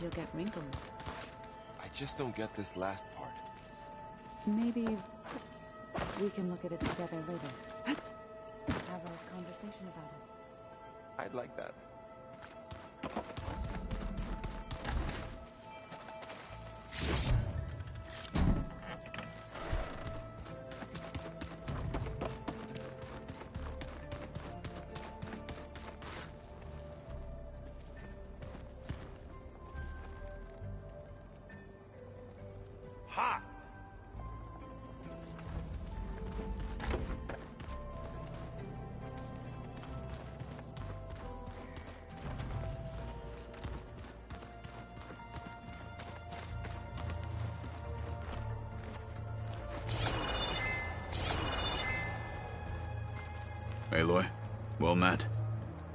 you'll get wrinkles. I just don't get this last part. Maybe we can look at it together later. Have a conversation about it. I'd like that. Ha! Aloy, well met.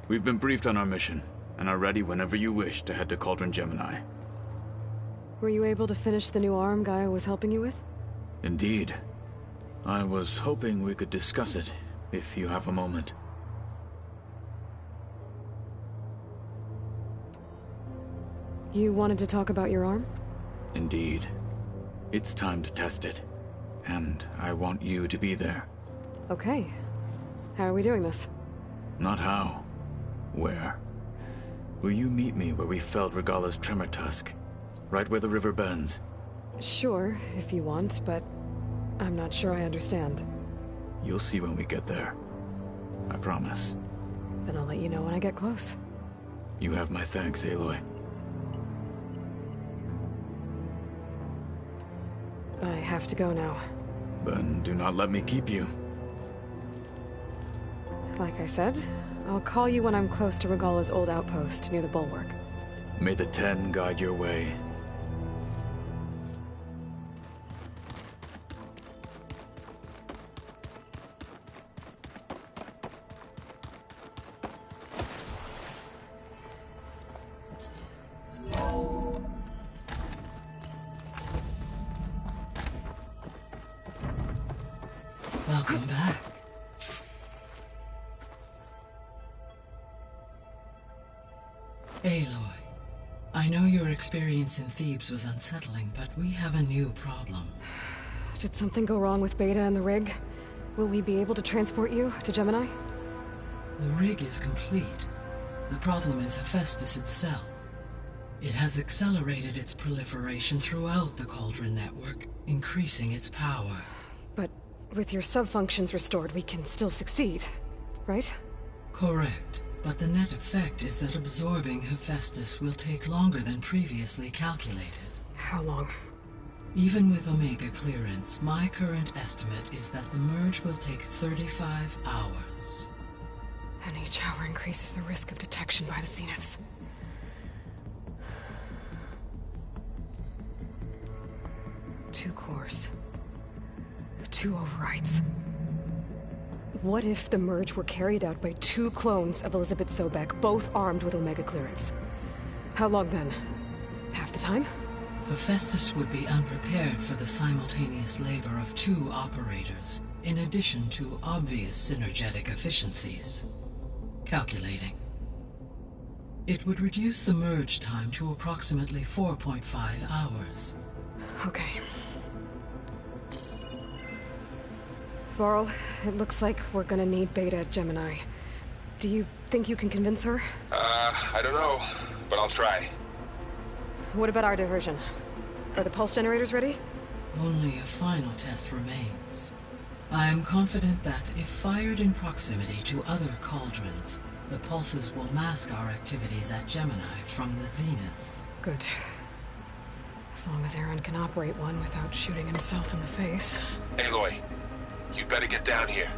We've been briefed on our mission, and are ready whenever you wish to head to Cauldron Gemini. Were you able to finish the new arm Gaia was helping you with? Indeed. I was hoping we could discuss it, if you have a moment. You wanted to talk about your arm? Indeed. It's time to test it. And I want you to be there. Okay. How are we doing this? Not how. Where. Will you meet me where we felled Regalla's Tremor Tusk? Right where the river bends? Sure, if you want, but I'm not sure I understand. You'll see when we get there. I promise. Then I'll let you know when I get close. You have my thanks, Aloy. I have to go now. Then do not let me keep you. Like I said, I'll call you when I'm close to Regalla's old outpost near the bulwark. May the Ten guide your way. Welcome back. Aloy, I know your experience in Thebes was unsettling, but we have a new problem. Did something go wrong with Beta and the rig? Will we be able to transport you to Gemini? The rig is complete. The problem is Hephaestus itself. It has accelerated its proliferation throughout the Cauldron network, increasing its power. But with your sub-functions restored, we can still succeed, right? Correct. But the net effect is that absorbing Hephaestus will take longer than previously calculated. How long? Even with Omega clearance, my current estimate is that the merge will take 35 hours. And each hour increases the risk of detection by the Zeniths. Two cores. Two overrides. What if the merge were carried out by two clones of Elizabeth Sobek, both armed with Omega clearance? How long then? Half the time? Hephaestus would be unprepared for the simultaneous labor of two operators, in addition to obvious synergetic efficiencies. Calculating. It would reduce the merge time to approximately 4.5 hours. Okay. Varl, it looks like we're gonna need Beta at Gemini. Do you think you can convince her? I don't know, but I'll try. What about our diversion? Are the pulse generators ready? Only a final test remains. I am confident that if fired in proximity to other cauldrons, the pulses will mask our activities at Gemini from the Zeniths. Good. As long as Aaron can operate one without shooting himself in the face. Aloy, you'd better get down here.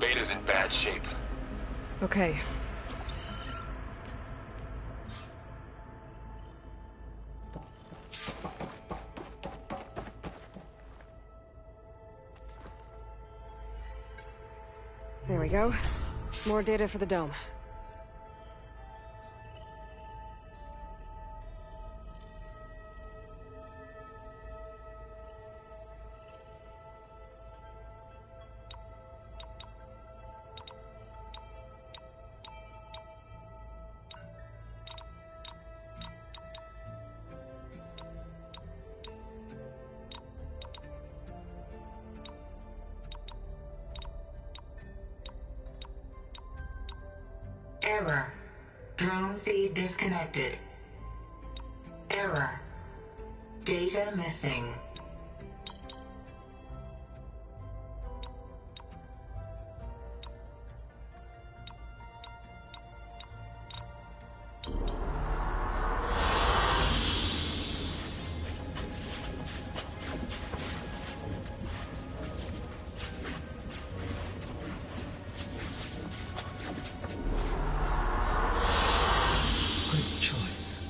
Beta's in bad shape. Okay. There we go. More data for the dome. Error. Drone feed disconnected. Error. Data missing. Good choice.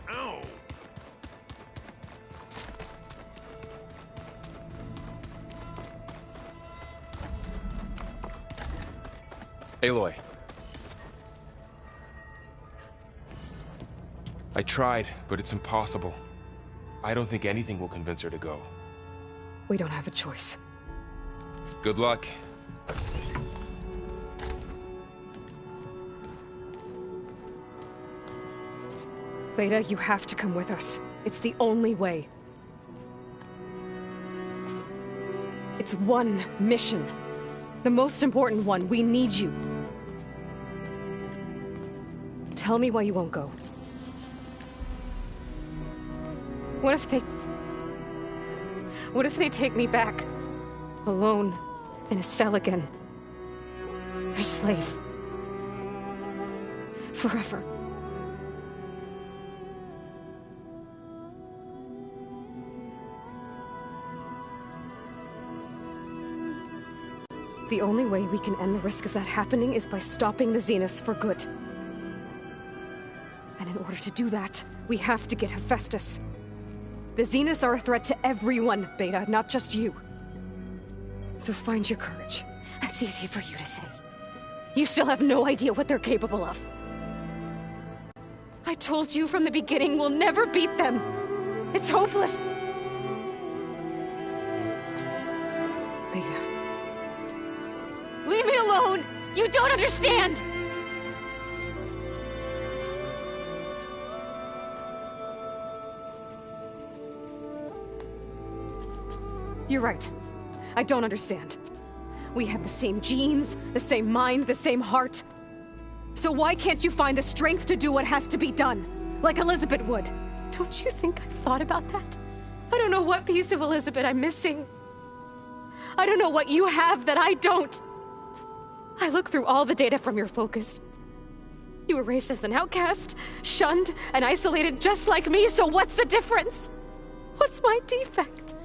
Ow! Aloy. I tried, but it's impossible. I don't think anything will convince her to go. We don't have a choice. Good luck. Beta, you have to come with us. It's the only way. It's one mission. The most important one. We need you. Tell me why you won't go. What if they take me back? Alone, in a cell again. Their slave. Forever. The only way we can end the risk of that happening is by stopping the Zeniths for good. And in order to do that, we have to get Hephaestus. The Zeniths are a threat to everyone, Beta, not just you. So find your courage. That's easy for you to say. You still have no idea what they're capable of. I told you from the beginning we'll never beat them. It's hopeless. Beta. Leave me alone! You don't understand! You're right. I don't understand. We have the same genes, the same mind, the same heart. So why can't you find the strength to do what has to be done? Like Elizabeth would. Don't you think I've thought about that? I don't know what piece of Elizabeth I'm missing. I don't know what you have that I don't. I look through all the data from your focus. You were raised as an outcast, shunned, and isolated just like me, so what's the difference? What's my defect?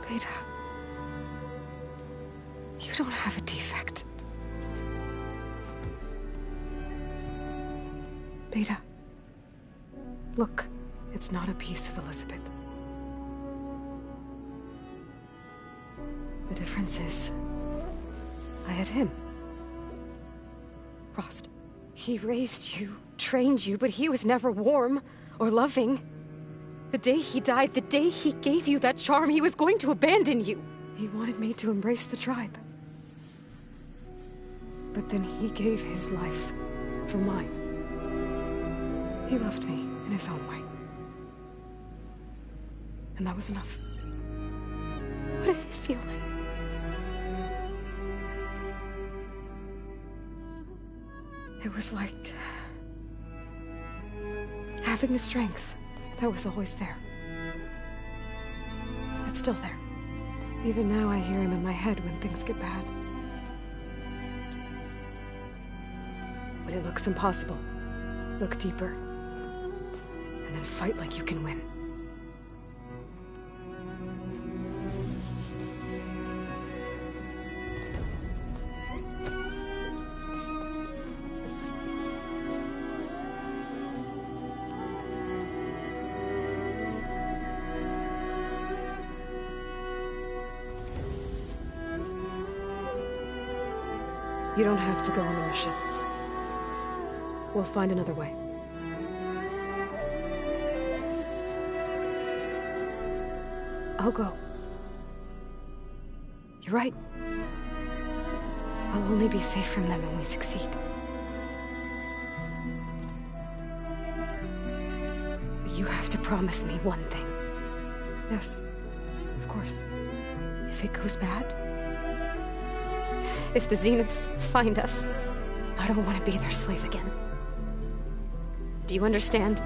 Beta, you don't have a defect. Beta, look, it's not a piece of Elizabeth. The difference is, I had him. Rost. He raised you, trained you, but he was never warm or loving. The day he died, the day he gave you that charm, he was going to abandon you. He wanted me to embrace the tribe. But then he gave his life for mine. He loved me in his own way. And that was enough. What did it feel like? It was like having the strength that was always there. It's still there. Even now I hear him in my head when things get bad. When it looks impossible, look deeper. And then fight like you can win. You don't have to go on the mission. We'll find another way. I'll go. You're right. I'll only be safe from them when we succeed. But you have to promise me one thing. Yes, of course. If it goes bad, if the Zeniths find us, I don't want to be their slave again. Do you understand?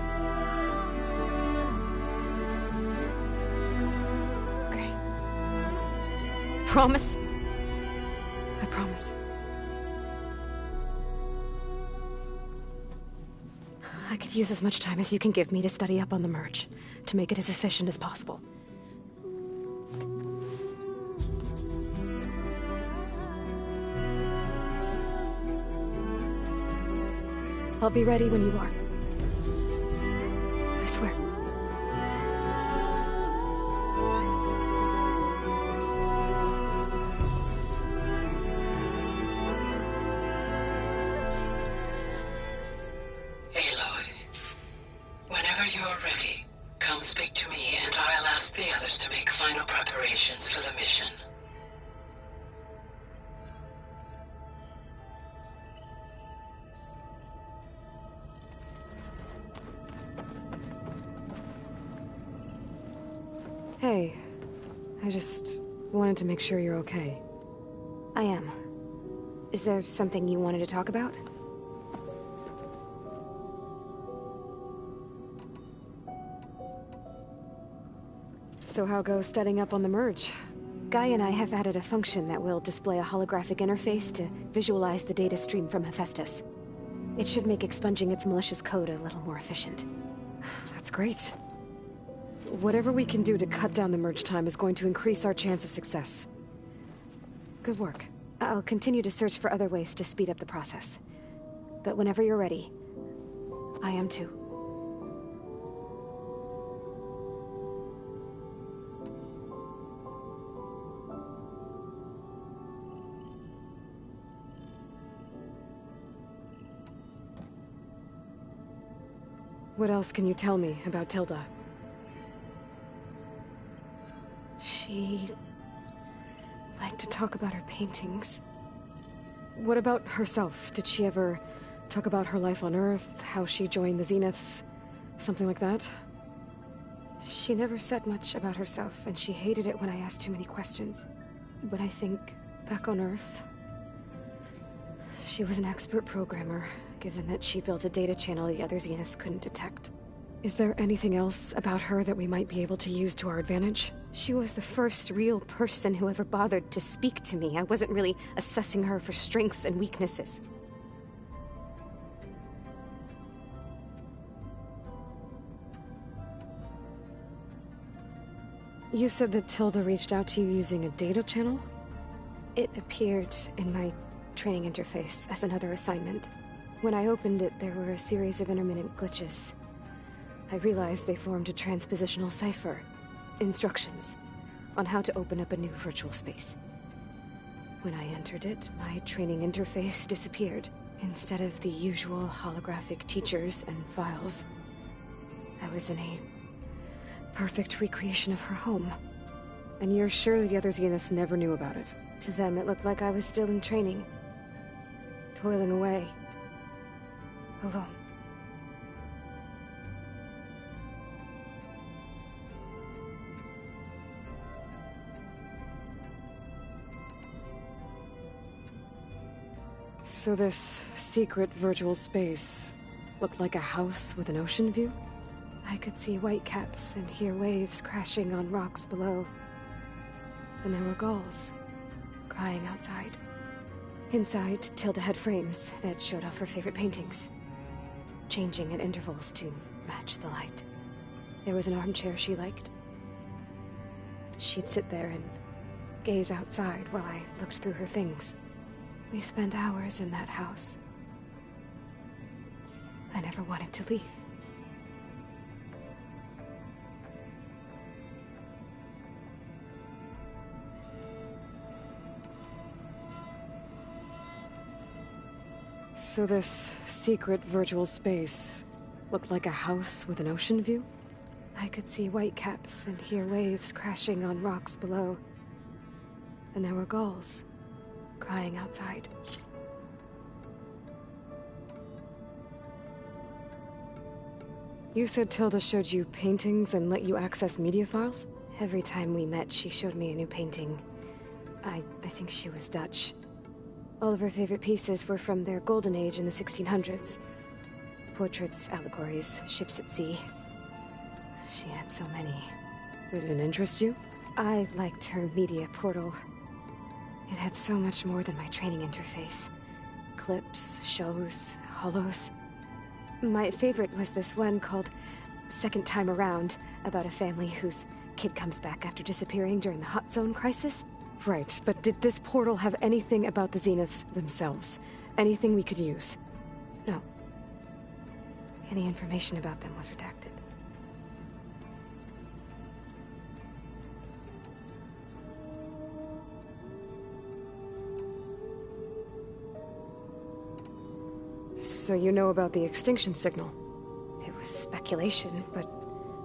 Okay. Promise? I promise. I could use as much time as you can give me to study up on the merge, to make it as efficient as possible. I'll be ready when you are. I swear. Aloy, whenever you're ready, come speak to me and I'll ask the others to make final preparations for the mission. Hey, I just wanted to make sure you're okay. I am. Is there something you wanted to talk about? So how goes studying up on the merge? Guy and I have added a function that will display a holographic interface to visualize the data stream from Hephaestus. It should make expunging its malicious code a little more efficient. That's great. Whatever we can do to cut down the merge time is going to increase our chance of success. Good work. I'll continue to search for other ways to speed up the process. But whenever you're ready, I am too. What else can you tell me about Tilda? She liked to talk about her paintings. What about herself? Did she ever talk about her life on Earth, how she joined the Zeniths, something like that? She never said much about herself, and she hated it when I asked too many questions. But I think, back on Earth, she was an expert programmer, given that she built a data channel the other Zeniths couldn't detect. Is there anything else about her that we might be able to use to our advantage? She was the first real person who ever bothered to speak to me. I wasn't really assessing her for strengths and weaknesses. You said that Tilda reached out to you using a data channel? It appeared in my training interface as another assignment. When I opened it, there were a series of intermittent glitches. I realized they formed a transpositional cipher. Instructions on how to open up a new virtual space. When I entered it, my training interface disappeared. Instead of the usual holographic teachers and files, I was in a perfect recreation of her home. And you're sure the other Zeniths never knew about it? To them, it looked like I was still in training. Toiling away. Alone. So this secret virtual space looked like a house with an ocean view? I could see whitecaps and hear waves crashing on rocks below. And there were gulls, crying outside. Inside, Tilda had frames that showed off her favorite paintings, changing at intervals to match the light. There was an armchair she liked. She'd sit there and gaze outside while I looked through her things. We spent hours in that house. I never wanted to leave. So this secret virtual space looked like a house with an ocean view? I could see whitecaps and hear waves crashing on rocks below. And there were gulls crying outside. You said Tilda showed you paintings and let you access media files? Every time we met, she showed me a new painting. I think she was Dutch. All of her favorite pieces were from their golden age in the 1600s. Portraits, allegories, ships at sea. She had so many. Did it interest you? I liked her media portal. It had so much more than my training interface. Clips, shows, holos. My favorite was this one called Second Time Around, about a family whose kid comes back after disappearing during the Hot Zone crisis. Right, but did this portal have anything about the Zeniths themselves? Anything we could use? No. Any information about them was redacted. So you know about the extinction signal? It was speculation, but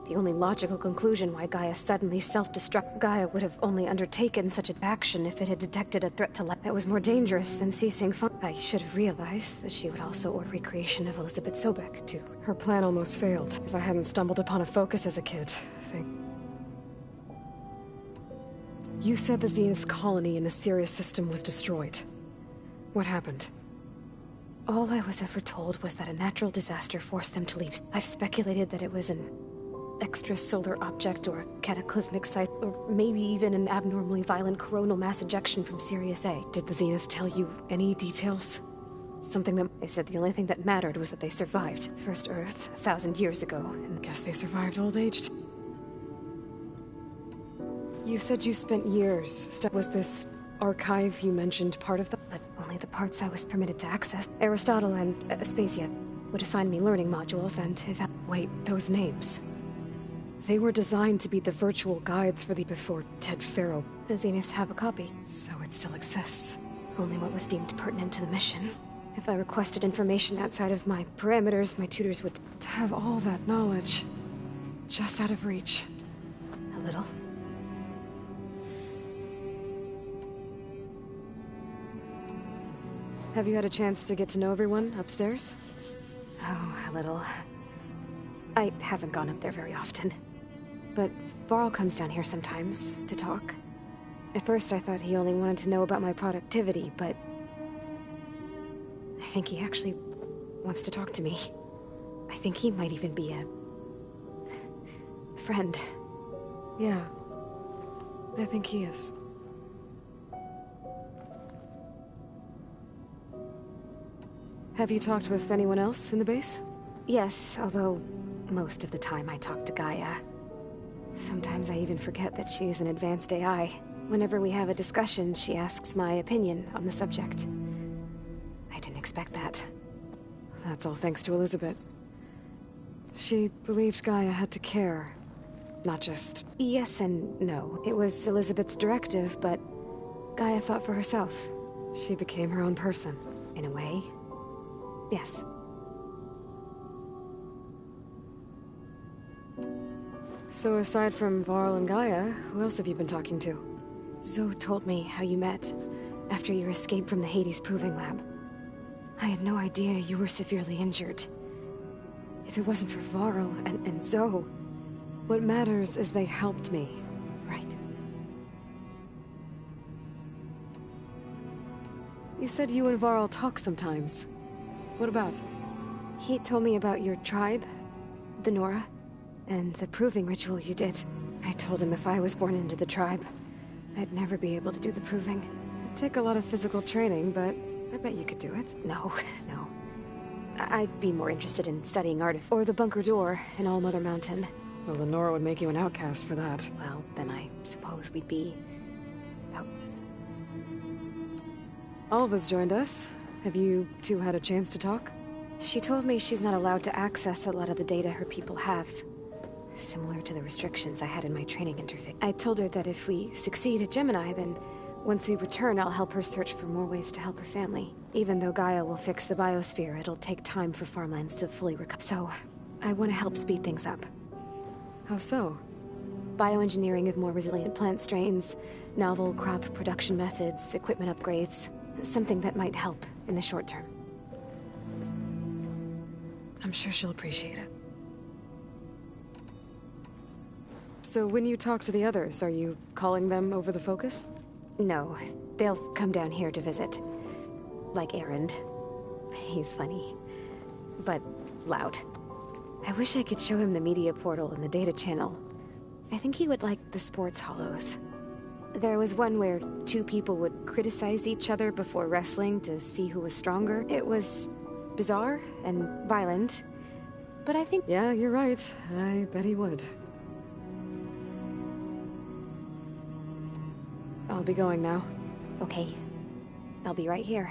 the only logical conclusion why Gaia suddenly self-destruct. Gaia would have only undertaken such an action if it had detected a threat to life that was more dangerous than ceasing fun. I should have realized that she would also order recreation of Elizabeth Sobek, too. Her plan almost failed. If I hadn't stumbled upon a focus as a kid, You said the Zenith's colony in the Sirius system was destroyed. What happened? All I was ever told was that a natural disaster forced them to leave. I've speculated that it was an extrasolar object or a cataclysmic size, or maybe even an abnormally violent coronal mass ejection from Sirius A. Did the Zeniths tell you any details? Something that... They said the only thing that mattered was that they survived. First Earth, 1,000 years ago, and... Guess they survived old age. You said you spent years... Was this archive you mentioned part of the... But only the parts I was permitted to access. Aristotle and Aspasia would assign me learning modules and... Wait, those names... They were designed to be the virtual guides for the before Ted Faro. The Zeniths have a copy. So it still exists. Only what was deemed pertinent to the mission. If I requested information outside of my parameters, my tutors would... To have all that knowledge... just out of reach. A little. Have you had a chance to get to know everyone upstairs? Oh, a little. I haven't gone up there very often. But Varl comes down here sometimes to talk. At first I thought he only wanted to know about my productivity, but... I think he actually wants to talk to me. I think he might even be a... friend. Yeah. I think he is. Have you talked with anyone else in the base? Yes, although most of the time I talk to Gaia. Sometimes I even forget that she is an advanced AI. Whenever we have a discussion, she asks my opinion on the subject. I didn't expect that. That's all thanks to Elizabeth. She believed Gaia had to care, not just... Yes and no. It was Elizabeth's directive, but Gaia thought for herself. She became her own person. In a way. Yes. So aside from Varl and Gaia, who else have you been talking to? Zoe told me how you met, after your escape from the Hades Proving Lab. I had no idea you were severely injured. If it wasn't for Varl and Zoe... What matters is they helped me. Right. You said you and Varl talk sometimes. What about? He told me about your tribe, the Nora, and the proving ritual you did. I told him if I was born into the tribe, I'd never be able to do the proving. It'd take a lot of physical training, but I bet you could do it. No. I'd be more interested in studying or the Bunker Door in All Mother Mountain. Well, the Nora would make you an outcast for that. Well, then I suppose we'd be... out. Alva's joined us. Have you two had a chance to talk? She told me she's not allowed to access a lot of the data her people have. Similar to the restrictions I had in my training interface. I told her that if we succeed at Gemini, then once we return, I'll help her search for more ways to help her family. Even though Gaia will fix the biosphere, it'll take time for farmlands to fully recover. So, I want to help speed things up. How so? Bioengineering of more resilient plant strains, novel crop production methods, equipment upgrades. Something that might help in the short term. I'm sure she'll appreciate it. So when you talk to the others, are you calling them over the Focus? No, they'll come down here to visit. Like Erend. He's funny. But loud. I wish I could show him the media portal and the data channel. I think he would like the sports hollows. There was one where two people would criticize each other before wrestling to see who was stronger. It was bizarre and violent, but I think... Yeah, you're right. I bet he would. I'll be going now. Okay. I'll be right here.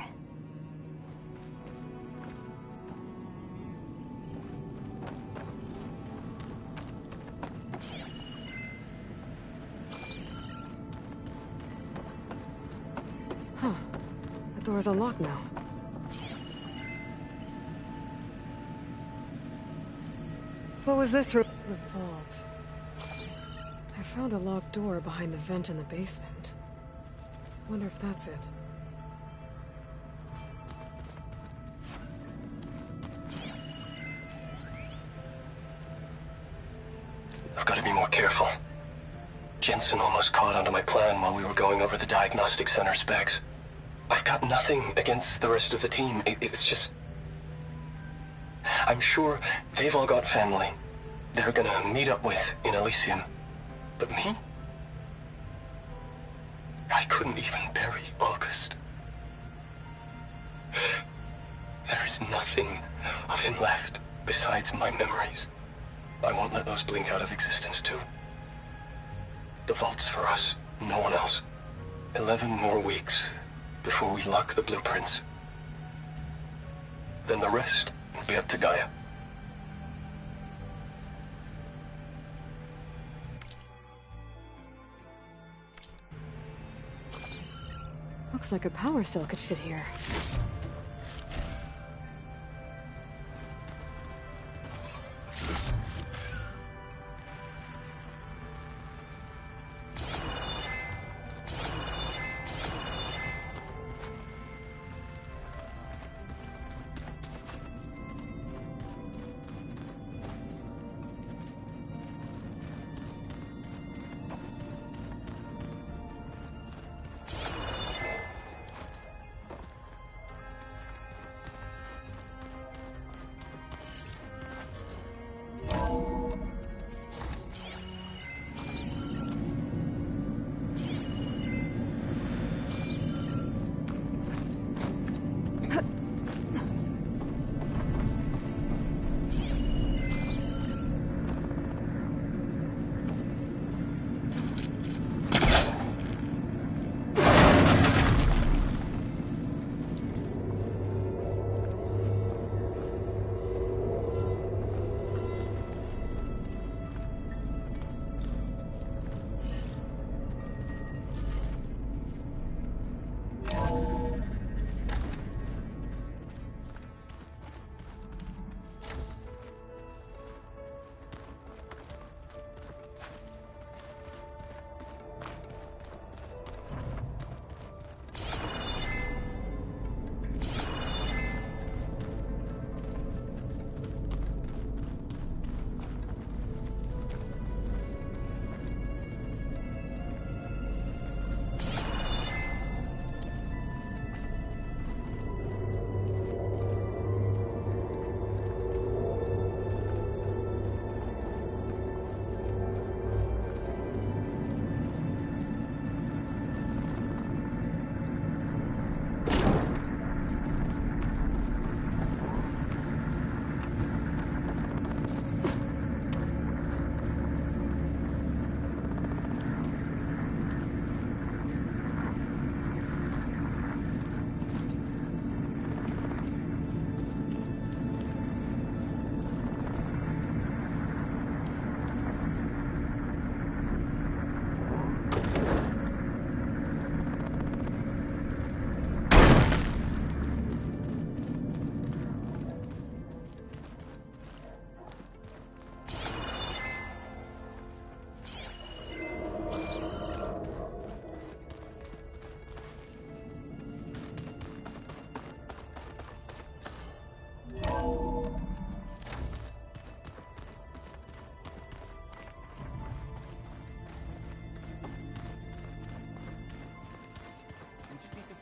Huh. The door's unlocked now. What was this room? The vault. I found a locked door behind the vent in the basement. Wonder if that's it. I've got to be more careful. Jensen almost caught onto my plan while we were going over the diagnostic center specs. I've got nothing against the rest of the team. It's just... I'm sure they've all got family they're gonna meet up with in Elysium. But me? I couldn't even bury August. There is nothing of him left besides my memories. I won't let those blink out of existence too. The vault's for us, no one else. 11 more weeks before we lock the blueprints. Then the rest will be up to Gaia. Looks like a power cell could fit here.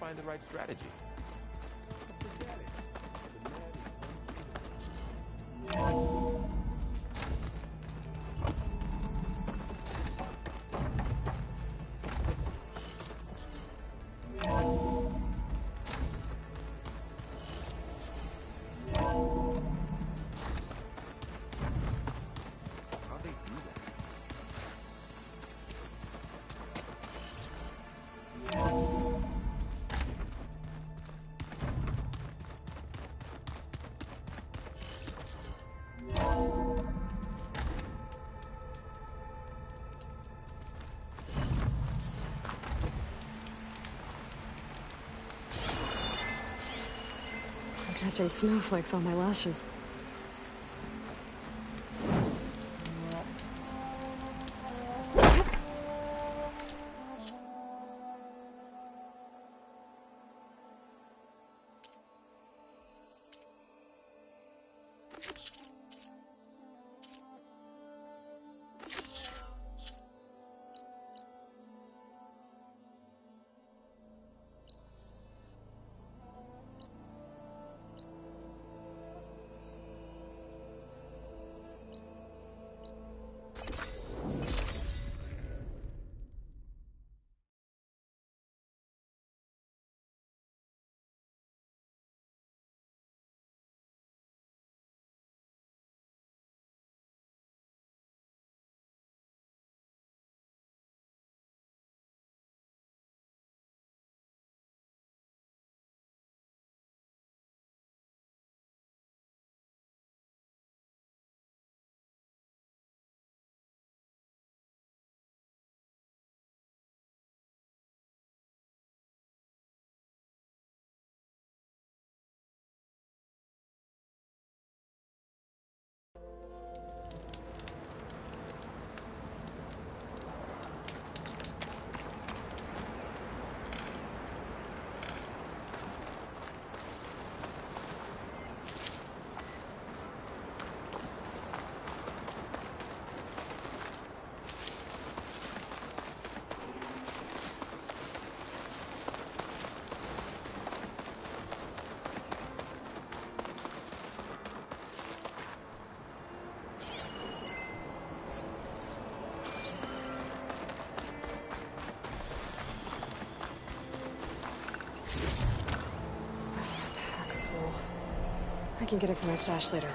find the right strategy. Catching snowflakes on my lashes. I can get it from my stash later.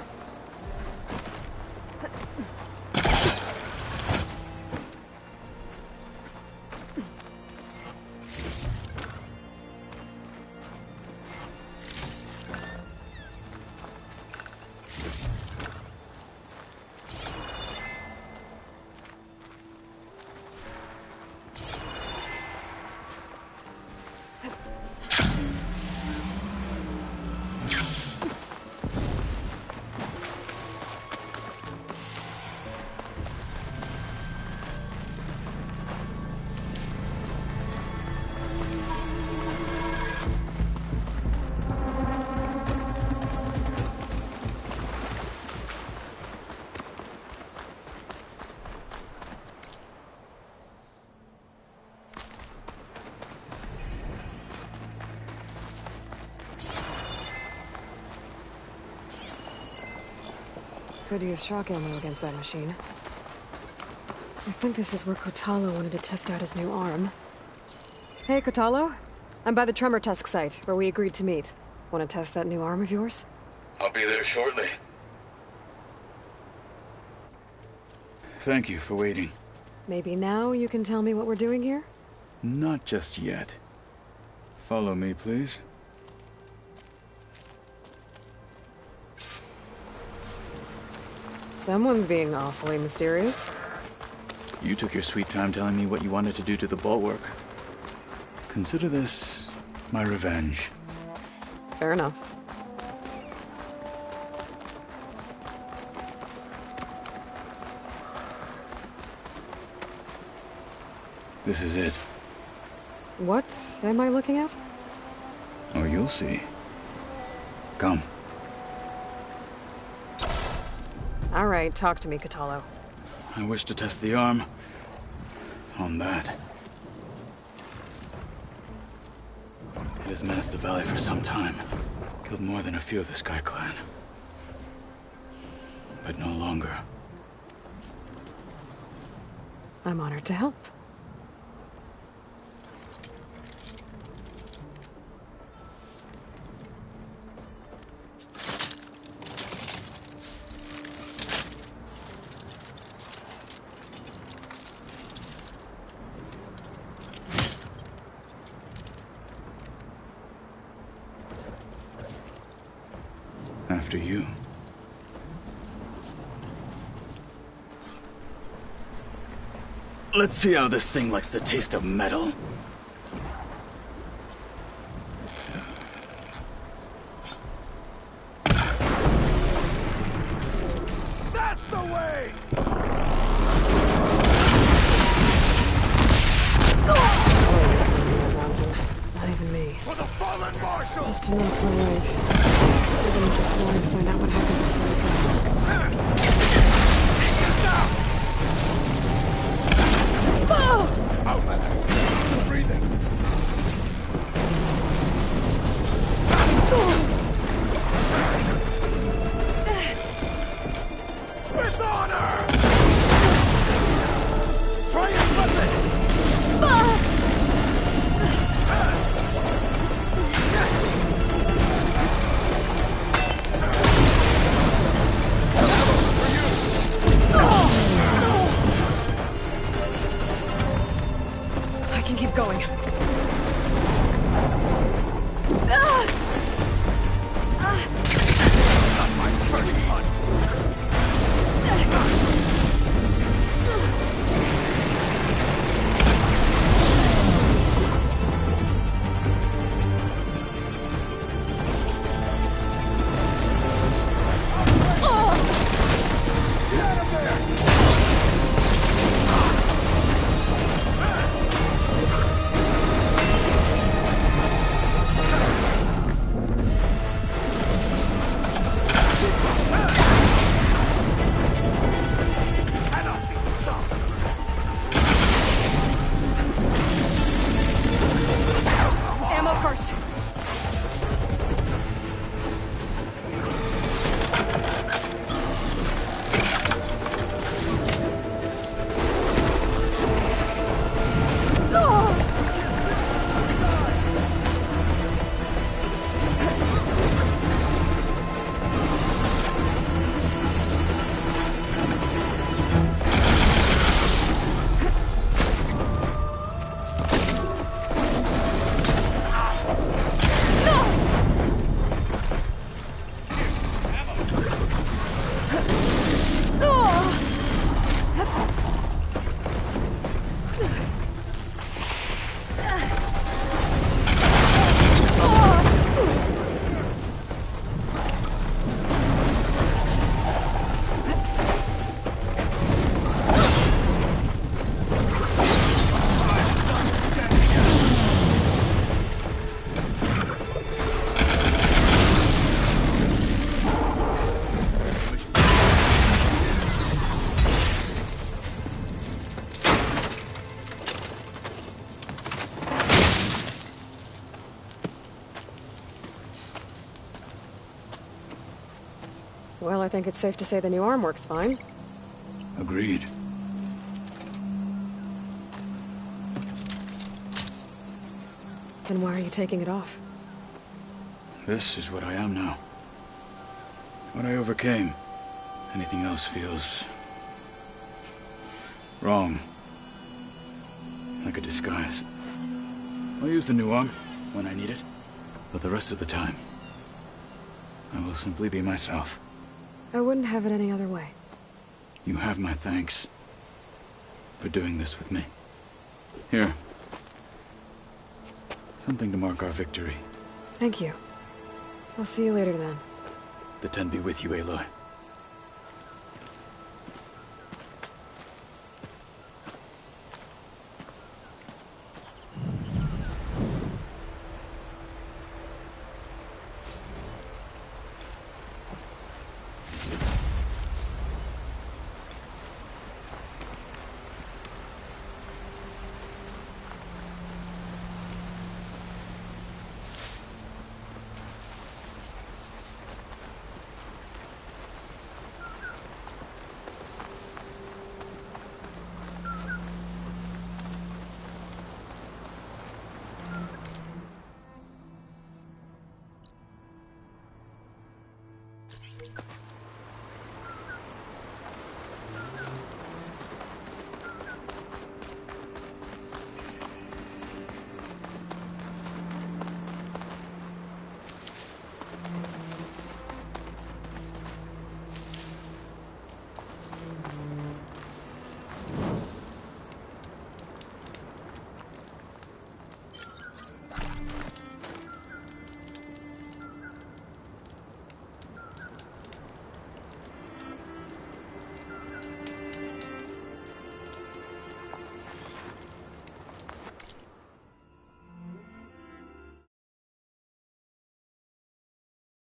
Could use shock ammo against that machine. I think this is where Kotallo wanted to test out his new arm. Hey, Kotallo. I'm by the Tremor Tusk site, where we agreed to meet. Want to test that new arm of yours? I'll be there shortly. Thank you for waiting. Maybe now you can tell me what we're doing here? Not just yet. Follow me, please. Someone's being awfully mysterious. You took your sweet time telling me what you wanted to do to the bulwark. Consider this my revenge. Fair enough. This is it. What am I looking at? Oh, you'll see. Come. All right, talk to me, Kotallo. I wish to test the arm on that. It has menaced the valley for some time. Killed more than a few of the Sky Clan. But no longer. I'm honored to help. After you. Let's see how this thing likes the taste of metal. That's the way! Not even me. For the fallen marshal! Just enough for right. We're gonna deploy and find out what happens before we go. Outlander! Still breathing! With honor! Try and flip it! I can keep going. Ammo first. Well, I think it's safe to say the new arm works fine. Agreed. Then why are you taking it off? This is what I am now. What I overcame. Anything else feels... wrong. Like a disguise. I'll use the new arm when I need it. But the rest of the time, I will simply be myself. I wouldn't have it any other way. You have my thanks for doing this with me. Here. Something to mark our victory. Thank you. I'll see you later then. The Ten be with you, Aloy.